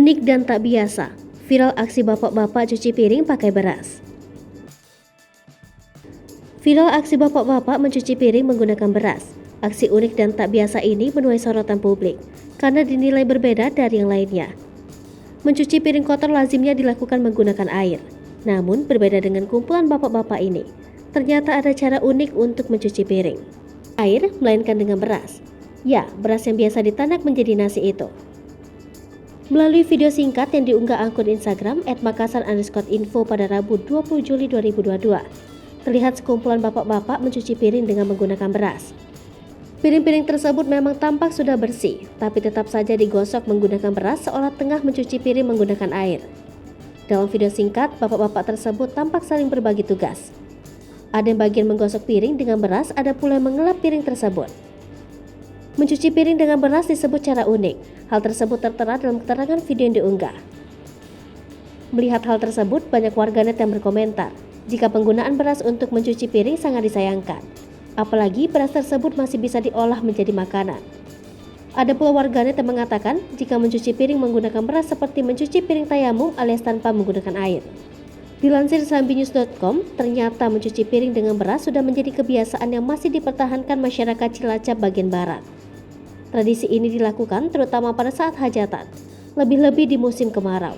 Unik dan tak biasa, viral aksi bapak-bapak cuci piring pakai beras. Viral aksi bapak-bapak mencuci piring menggunakan beras. Aksi unik dan tak biasa ini menuai sorotan publik karena dinilai berbeda dari yang lainnya. Mencuci piring kotor lazimnya dilakukan menggunakan air. Namun berbeda dengan kumpulan bapak-bapak ini, ternyata ada cara unik untuk mencuci piring. Air melainkan dengan beras. Ya, beras yang biasa ditanak menjadi nasi itu. Melalui video singkat yang diunggah akun Instagram @makassar_info pada Rabu 20 Juli 2022, terlihat sekumpulan bapak-bapak mencuci piring dengan menggunakan beras. Piring-piring tersebut memang tampak sudah bersih, tapi tetap saja digosok menggunakan beras seolah tengah mencuci piring menggunakan air. Dalam video singkat, bapak-bapak tersebut tampak saling berbagi tugas. Ada yang bagian menggosok piring dengan beras, ada pula yang mengelap piring tersebut. Mencuci piring dengan beras disebut cara unik. Hal tersebut tertera dalam keterangan video yang diunggah. Melihat hal tersebut, banyak warganet yang berkomentar jika penggunaan beras untuk mencuci piring sangat disayangkan. Apalagi beras tersebut masih bisa diolah menjadi makanan. Ada pula warganet yang mengatakan jika mencuci piring menggunakan beras seperti mencuci piring tayamum alias tanpa menggunakan air. Dilansir sambinews.com, ternyata mencuci piring dengan beras sudah menjadi kebiasaan yang masih dipertahankan masyarakat Cilacap bagian barat. Tradisi ini dilakukan terutama pada saat hajatan, lebih-lebih di musim kemarau.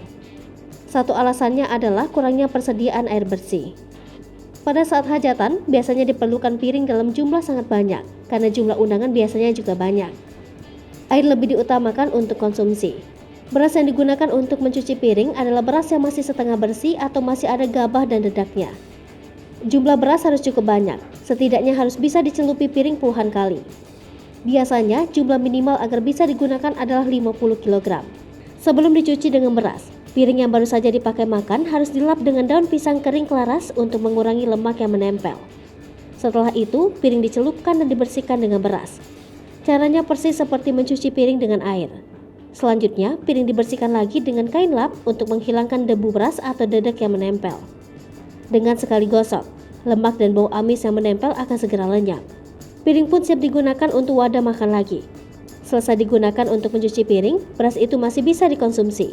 Satu alasannya adalah kurangnya persediaan air bersih. Pada saat hajatan, biasanya diperlukan piring dalam jumlah sangat banyak, karena jumlah undangan biasanya juga banyak. Air lebih diutamakan untuk konsumsi. Beras yang digunakan untuk mencuci piring adalah beras yang masih setengah bersih atau masih ada gabah dan dedaknya. Jumlah beras harus cukup banyak, setidaknya harus bisa dicelupi piring puluhan kali. Biasanya, jumlah minimal agar bisa digunakan adalah 50 kg. Sebelum dicuci dengan beras, piring yang baru saja dipakai makan harus dilap dengan daun pisang kering kelaras untuk mengurangi lemak yang menempel. Setelah itu, piring dicelupkan dan dibersihkan dengan beras. Caranya persis seperti mencuci piring dengan air. Selanjutnya, piring dibersihkan lagi dengan kain lap untuk menghilangkan debu beras atau dedek yang menempel. Dengan sekali gosok, lemak dan bau amis yang menempel akan segera lenyap. Piring pun siap digunakan untuk wadah makan lagi. Selesai digunakan untuk mencuci piring, beras itu masih bisa dikonsumsi.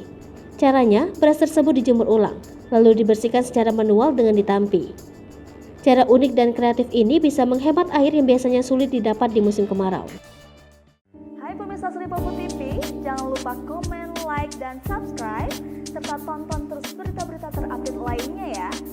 Caranya, beras tersebut dijemur ulang, lalu dibersihkan secara manual dengan ditampi. Cara unik dan kreatif ini bisa menghemat air yang biasanya sulit didapat di musim kemarau. Hai pemirsa Sri Popo TV, jangan lupa komen, like, dan subscribe, serta tonton terus berita-berita